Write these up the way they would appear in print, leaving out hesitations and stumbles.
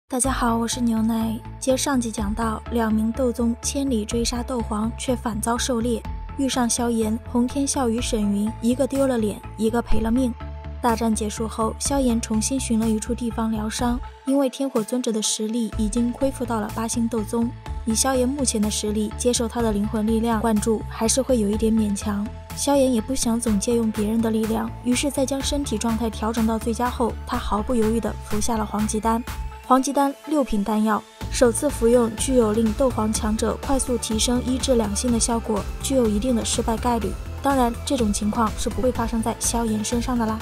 大家好，我是牛奶。接上集讲到，两名斗宗千里追杀斗皇，却反遭狩猎，遇上萧炎、洪天啸与沈云，一个丢了脸，一个赔了命。大战结束后，萧炎重新寻了一处地方疗伤，因为天火尊者的实力已经恢复到了8星斗宗，以萧炎目前的实力，接受他的灵魂力量灌注，还是会有一点勉强。萧炎也不想总借用别人的力量，于是在将身体状态调整到最佳后，他毫不犹豫地服下了黄极丹。黄极丹6品丹药，首次服用具有令斗皇强者快速提升1至2星的效果，具有一定的失败概率。当然，这种情况是不会发生在萧炎身上的啦。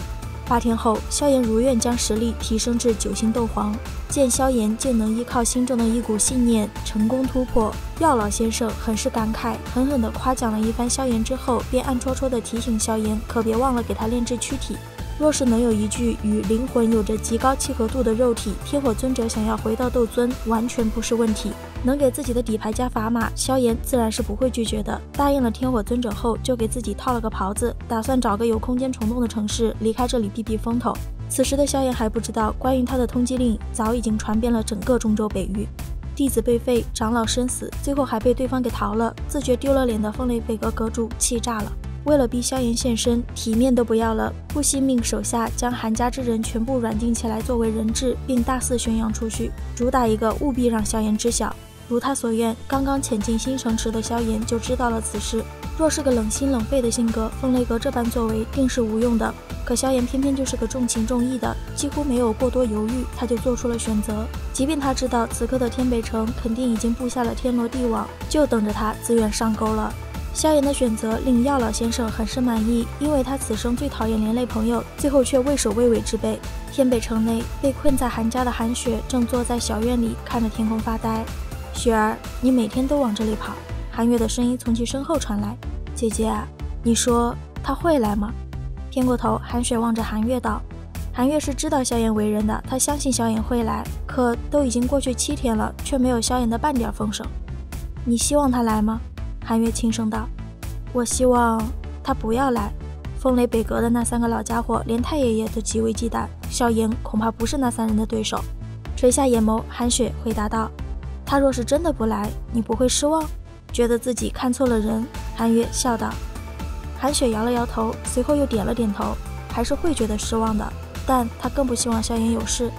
8天后，萧炎如愿将实力提升至9星斗皇。见萧炎竟能依靠心中的一股信念成功突破，药老先生很是感慨，狠狠地夸奖了一番萧炎之后，便暗戳戳地提醒萧炎，可别忘了给他炼制躯体。若是能有一具与灵魂有着极高契合度的肉体，天火尊者想要回到斗尊完全不是问题。能给自己的底牌加砝码，萧炎自然是不会拒绝的。答应了天火尊者后，就给自己套了个袍子，打算找个有空间虫洞的城市离开这里避避风头。此时的萧炎还不知道，关于他的通缉令早已经传遍了整个中州北域。弟子被废，长老身死，最后还被对方给逃了，自觉丢了脸的风雷北阁阁主气炸了。为了逼萧炎现身，体面都不要了，不惜命手下将韩家之人全部软禁起来作为人质，并大肆宣扬出去，主打一个务必让萧炎知晓。如他所愿，刚刚潜进新城池的萧炎就知道了此事。若是个冷心冷肺的性格，风雷阁这般作为定是无用的。可萧炎偏偏就是个重情重义的，几乎没有过多犹豫，他就做出了选择。即便他知道此刻的天北城肯定已经布下了天罗地网，就等着他自愿上钩了。萧炎的选择令药老先生很是满意，因为他此生最讨厌连累朋友，最后却畏首畏尾之辈。天北城内被困在韩家的韩雪正坐在小院里看着天空发呆。雪儿，你每天都往这里跑。韩月的声音从其身后传来。姐姐啊，你说他会来吗？偏过头，韩雪望着韩月道。韩月是知道萧炎为人的，他相信萧炎会来，可都已经过去7天了，却没有萧炎的半点风声。你希望他来吗？韩月轻声道。我希望他不要来。风雷北阁的那3个老家伙连太爷爷都极为忌惮，萧炎恐怕不是那3人的对手。垂下眼眸，韩雪回答道。他若是真的不来，你不会失望？觉得自己看错了人？韩月笑道。韩雪摇了摇头，随后又点了点头，还是会觉得失望的，但他更不希望萧炎有事。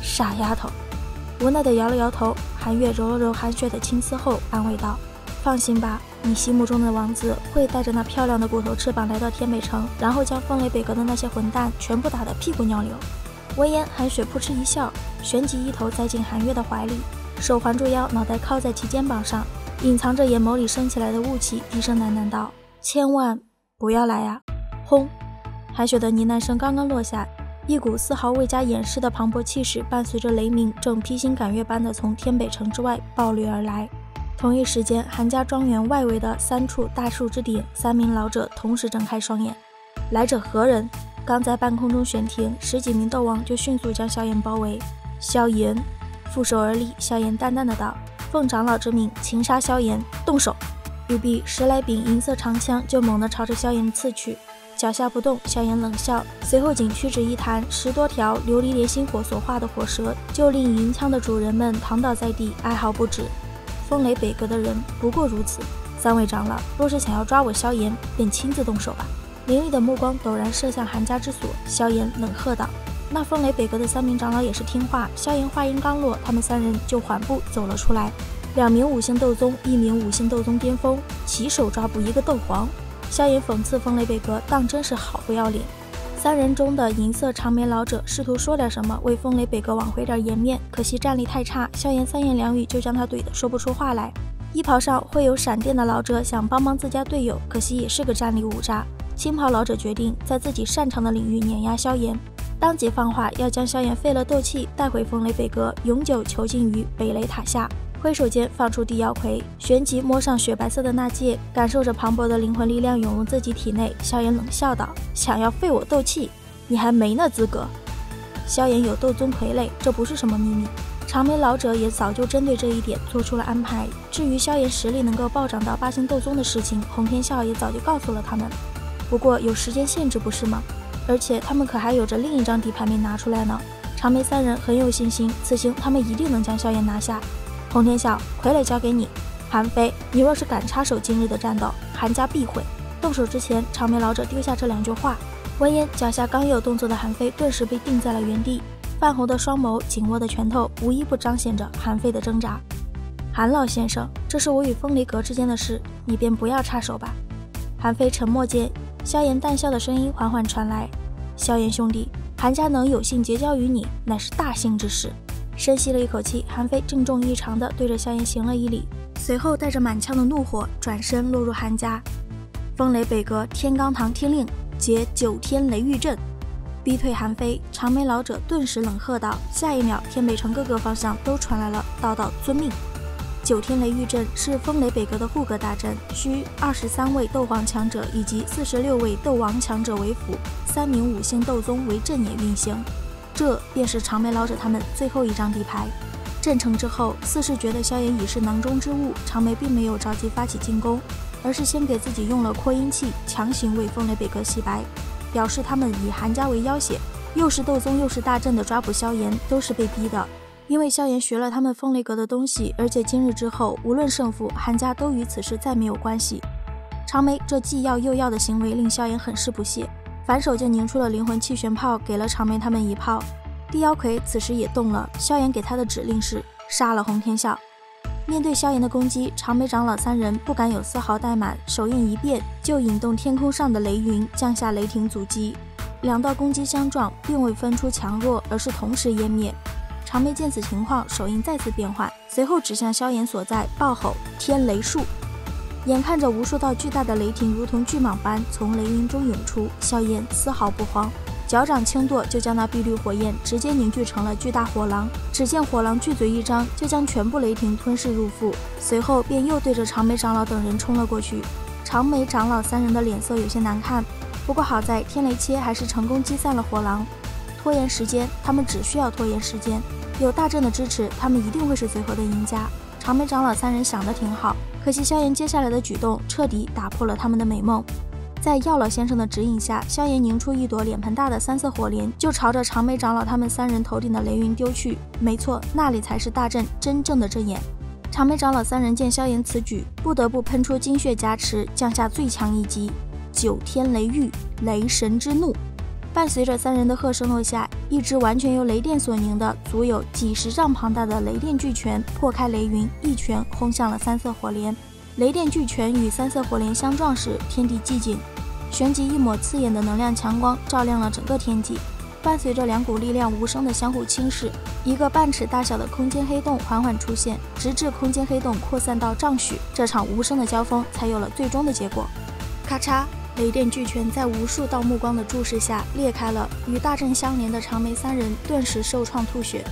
傻丫头。无奈地摇了摇头，韩月揉了揉韩雪的青丝后安慰道，放心吧，你心目中的王子会带着那漂亮的骨头翅膀来到天北城，然后将风雷北阁的那些混蛋全部打得屁滚尿流。闻言，韩雪扑哧一笑，旋即一头栽进韩月的怀里，手环住腰，脑袋靠在其肩膀上，隐藏着眼眸里升起来的雾气，低声喃喃道，千万不要来呀。轰！韩雪的呢喃声刚刚落下，一股丝毫未加掩饰的磅礴气势伴随着雷鸣，正披星赶月般的从天北城之外暴掠而来。同一时间，韩家庄园外围的3处大树之顶，3名老者同时睁开双眼。来者何人？刚在半空中悬停，10几名斗王就迅速将萧炎包围。萧炎负手而立，萧炎淡淡的道，奉长老之命，擒杀萧炎，动手。语毕，10来柄银色长枪就猛地朝着萧炎刺去。脚下不动，萧炎冷笑，随后仅屈指一弹，10多条琉璃莲心火所化的火蛇，就令银枪的主人们躺倒在地，哀嚎不止。风雷北阁的人不过如此，3位长老若是想要抓我萧炎，便亲自动手吧。凌厉的目光陡然射向韩家之所，萧炎冷喝道。那风雷北阁的3名长老也是听话，萧炎话音刚落，他们3人就缓步走了出来。2名5星斗宗，1名5星斗宗巅峰，齐手抓捕一个斗皇。萧炎讽刺风雷北阁当真是好不要脸。3人中的银色长眉老者试图说点什么，为风雷北阁挽回点颜面，可惜战力太差，萧炎3言2语就将他怼得说不出话来。衣袍上会有闪电的老者想帮帮自家队友，可惜也是个战力五渣。青袍老者决定在自己擅长的领域碾压萧炎，当即放话要将萧炎废了斗气带回风雷北阁，永久囚禁于北雷塔下。挥手间放出地妖魁，旋即摸上雪白色的那戒，感受着磅礴的灵魂力量涌入自己体内。萧炎冷笑道，想要废我斗气，你还没那资格。萧炎有斗宗傀儡，这不是什么秘密，长眉老者也早就针对这一点做出了安排。至于萧炎实力能够暴涨到8星斗宗的事情，洪天啸也早就告诉了他们，不过有时间限制不是吗？而且他们可还有着另一张底牌没拿出来呢。长眉三人很有信心，此行他们一定能将萧炎拿下。洪天笑，傀儡交给你。韩非，你若是敢插手今日的战斗，韩家必毁。动手之前，长眉老者丢下这2句话。闻言，脚下刚有动作的韩非顿时被定在了原地，泛红的双眸，紧握的拳头，无一不彰显着韩非的挣扎。韩老先生，这是我与风雷阁之间的事，你便不要插手吧。韩非沉默间，萧炎淡笑的声音缓缓传来：萧炎兄弟，韩家能有幸结交于你，乃是大幸之事。深吸了一口气，韩非郑重异常地对着萧炎行了一礼，随后带着满腔的怒火转身落入韩家。风雷北阁天罡堂听令，结9天雷狱阵。逼退韩非，长眉老者顿时冷喝道，下一秒天北城各个方向都传来了道道遵命。9天雷狱阵是风雷北阁的护阁大阵，需23位斗皇强者以及46位斗王强者为辅，3名5星斗宗为阵眼运行。这便是长眉老者他们最后一张底牌。阵成之后，似是觉得萧炎已是囊中之物，长眉并没有着急发起进攻，而是先给自己用了扩音器，强行为风雷北阁洗白，表示他们以韩家为要挟，又是斗宗又是大阵的抓捕萧炎都是被逼的。因为萧炎学了他们风雷阁的东西，而且今日之后无论胜负，韩家都与此事再没有关系。长眉这既要又要的行为令萧炎很是不屑，反手就拧出了灵魂气旋炮，给了长眉他们1炮。地妖魁此时也动了，萧炎给他的指令是杀了洪天笑。面对萧炎的攻击，长眉长老3人不敢有丝毫怠慢，手印一变，就引动天空上的雷云，降下雷霆阻击。2道攻击相撞，并未分出强弱，而是同时湮灭。长眉见此情况，手印再次变换，随后指向萧炎所在，暴吼天雷术。眼看着无数道巨大的雷霆如同巨蟒般从雷云中涌出，萧炎丝毫不慌，脚掌轻跺，就将那碧绿火焰直接凝聚成了巨大火狼。只见火狼巨嘴一张，就将全部雷霆吞噬入腹，随后便又对着长眉长老等人冲了过去。长眉长老3人的脸色有些难看，不过好在天雷切还是成功击散了火狼。拖延时间，他们只需要拖延时间，有大阵的支持，他们一定会是最后的赢家。长眉长老3人想得挺好，可惜萧炎接下来的举动彻底打破了他们的美梦。在药老先生的指引下，萧炎凝出一朵脸盆大的3色火莲，就朝着长眉长老他们3人头顶的雷云丢去。没错，那里才是大阵真正的阵眼。长眉长老3人见萧炎此举，不得不喷出精血加持，降下最强一击9天雷狱，雷神之怒。伴随着3人的喝声落下，一只完全由雷电所凝的足有几十丈庞大的雷电巨拳破开雷云，一拳轰向了3色火莲。雷电巨拳与3色火莲相撞时，天地寂静，旋即一抹刺眼的能量强光照亮了整个天际。伴随着2股力量无声的相互侵蚀，一个半尺大小的空间黑洞缓缓出现，直至空间黑洞扩散到丈许，这场无声的交锋才有了最终的结果。咔嚓，雷电巨拳在无数道目光的注视下裂开了，与大阵相连的长眉3人顿时受创吐血。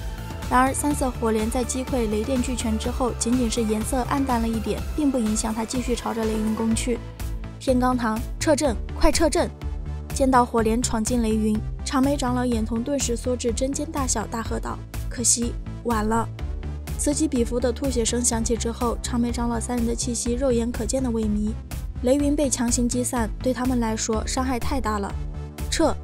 然而3色火莲在击溃雷电巨拳之后，仅仅是颜色暗淡了一点，并不影响他继续朝着雷云攻去。天罡堂，撤阵，快撤阵！见到火莲闯进雷云，长眉长老眼瞳顿时缩至针尖大小，大喝道：可惜晚了。此起彼伏的吐血声响起之后，长眉长老3人的气息肉眼可见的萎靡。雷云被强行击散，对他们来说伤害太大了。撤！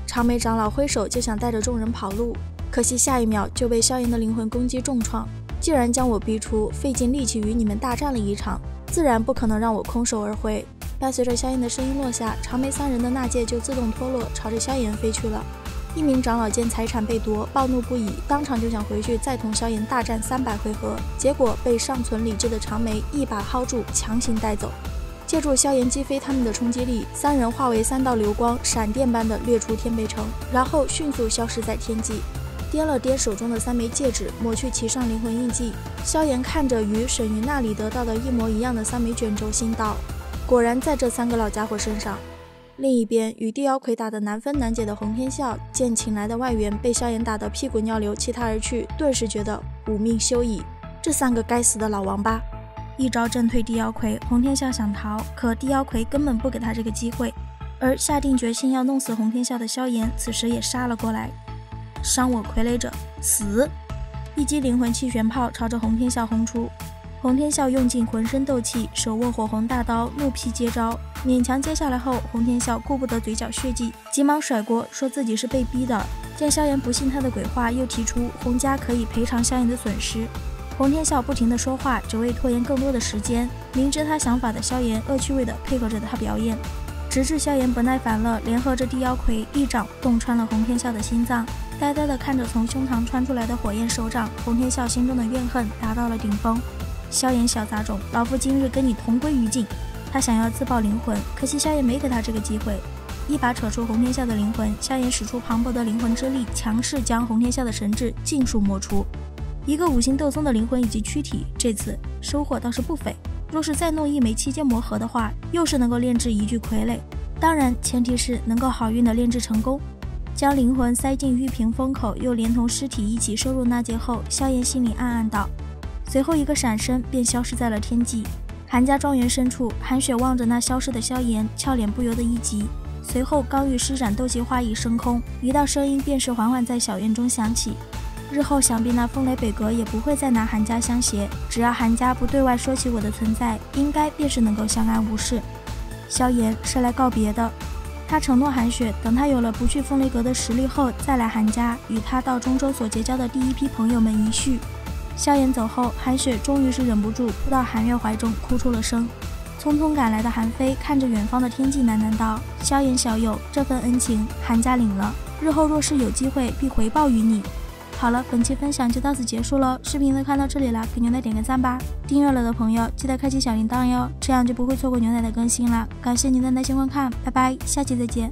长眉长老挥手就想带着众人跑路，可惜下一秒就被萧炎的灵魂攻击重创。既然将我逼出，费尽力气与你们大战了一场，自然不可能让我空手而回。伴随着萧炎的声音落下，长眉3人的纳戒就自动脱落，朝着萧炎飞去了。一名长老见财产被夺，暴怒不已，当场就想回去再同萧炎大战300回合，结果被尚存理智的长眉一把薅住，强行带走。借助萧炎击飞他们的冲击力，3人化为3道流光，闪电般的掠出天北城，然后迅速消失在天际。掂了掂手中的3枚戒指，抹去其上灵魂印记。萧炎看着与沈云那里得到的一模一样的3枚卷轴，心道：果然在这3个老家伙身上。另一边，与地妖魁打得难分难解的洪天笑，见请来的外援被萧炎打得屁滚尿流，弃他而去，顿时觉得吾命休矣。这3个该死的老王八！一招震退地妖魁，洪天笑想逃，可地妖魁根本不给他这个机会。而下定决心要弄死洪天笑的萧炎，此时也杀了过来。伤我傀儡者，死！一击灵魂气旋炮朝着洪天笑轰出。洪天笑用尽浑身斗气，手握火红大刀，怒劈接招，勉强接下来后，洪天笑顾不得嘴角血迹，急忙甩锅，说自己是被逼的。见萧炎不信他的鬼话，又提出洪家可以赔偿萧炎的损失。洪天笑不停地说话，只为拖延更多的时间。明知他想法的萧炎恶趣味地配合着他表演，直至萧炎不耐烦了，联合着地妖魁一掌洞穿了洪天笑的心脏。呆呆地看着从胸膛穿出来的火焰手掌，洪天笑心中的怨恨达到了顶峰。萧炎小杂种，老夫今日跟你同归于尽！他想要自爆灵魂，可惜萧炎没给他这个机会。一把扯出洪天笑的灵魂，萧炎使出磅礴的灵魂之力，强势将洪天笑的神智尽数抹除。一个5星斗宗的灵魂以及躯体，这次收获倒是不菲。若是再弄一枚7阶魔核的话，又是能够炼制一具傀儡。当然，前提是能够好运的炼制成功。将灵魂塞进玉屏封口，又连同尸体一起收入纳戒后，萧炎心里暗暗道。随后一个闪身，便消失在了天际。韩家庄园深处，韩雪望着那消失的萧炎，俏脸不由得一急。随后刚欲施展斗气化翼升空，一道声音便是缓缓在小院中响起。日后想必那风雷北阁也不会再拿韩家相胁，只要韩家不对外说起我的存在，应该便是能够相安无事。萧炎是来告别的，他承诺韩雪，等他有了不去风雷阁的实力后，再来韩家与他到中州所结交的第一批朋友们一叙。萧炎走后，韩雪终于是忍不住扑到韩月怀中，哭出了声。匆匆赶来的韩非看着远方的天际，喃喃道：“萧炎小友，这份恩情韩家领了，日后若是有机会，必回报于你。”好了，本期分享就到此结束了。视频都看到这里了，给牛奶点个赞吧。订阅了的朋友记得开启小铃铛哟，这样就不会错过牛奶的更新了。感谢您的耐心观看，拜拜，下期再见。